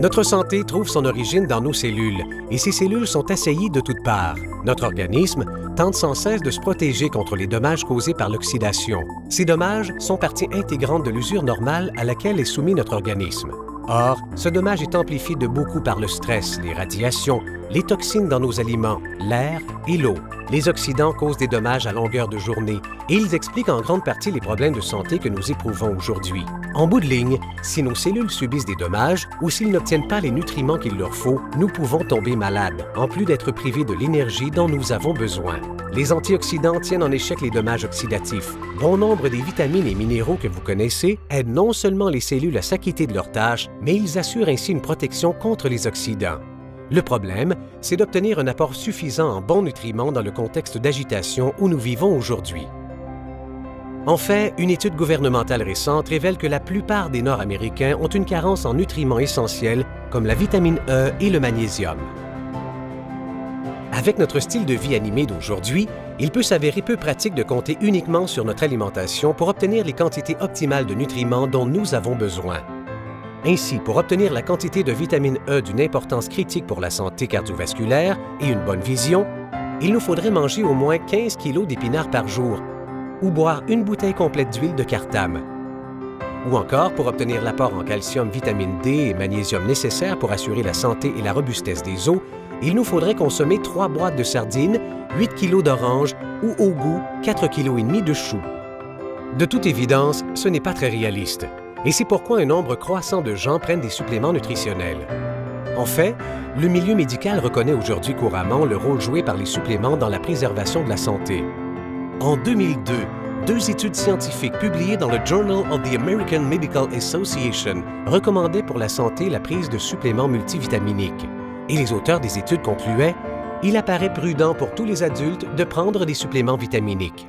Notre santé trouve son origine dans nos cellules, et ces cellules sont assaillies de toutes parts. Notre organisme tente sans cesse de se protéger contre les dommages causés par l'oxydation. Ces dommages sont partie intégrante de l'usure normale à laquelle est soumis notre organisme. Or, ce dommage est amplifié de beaucoup par le stress, les radiations, les toxines dans nos aliments, l'air et l'eau. Les oxydants causent des dommages à longueur de journée et ils expliquent en grande partie les problèmes de santé que nous éprouvons aujourd'hui. En bout de ligne, si nos cellules subissent des dommages ou s'ils n'obtiennent pas les nutriments qu'il leur faut, nous pouvons tomber malades, en plus d'être privés de l'énergie dont nous avons besoin. Les antioxydants tiennent en échec les dommages oxydatifs. Bon nombre des vitamines et minéraux que vous connaissez aident non seulement les cellules à s'acquitter de leurs tâches, mais ils assurent ainsi une protection contre les oxydants. Le problème, c'est d'obtenir un apport suffisant en bons nutriments dans le contexte d'agitation où nous vivons aujourd'hui. En fait, une étude gouvernementale récente révèle que la plupart des Nord-Américains ont une carence en nutriments essentiels comme la vitamine E et le magnésium. Avec notre style de vie animé d'aujourd'hui, il peut s'avérer peu pratique de compter uniquement sur notre alimentation pour obtenir les quantités optimales de nutriments dont nous avons besoin. Ainsi, pour obtenir la quantité de vitamine E d'une importance critique pour la santé cardiovasculaire et une bonne vision, il nous faudrait manger au moins 15 kg d'épinards par jour ou boire une bouteille complète d'huile de cartame. Ou encore, pour obtenir l'apport en calcium, vitamine D et magnésium nécessaires pour assurer la santé et la robustesse des os, il nous faudrait consommer 3 boîtes de sardines, 8 kg d'oranges ou au goût 4,5 kg de choux. De toute évidence, ce n'est pas très réaliste. Et c'est pourquoi un nombre croissant de gens prennent des suppléments nutritionnels. En fait, le milieu médical reconnaît aujourd'hui couramment le rôle joué par les suppléments dans la préservation de la santé. En 2002, 2 études scientifiques publiées dans le Journal of the American Medical Association recommandaient pour la santé la prise de suppléments multivitaminiques. Et les auteurs des études concluaient « Il apparaît prudent pour tous les adultes de prendre des suppléments vitaminiques ».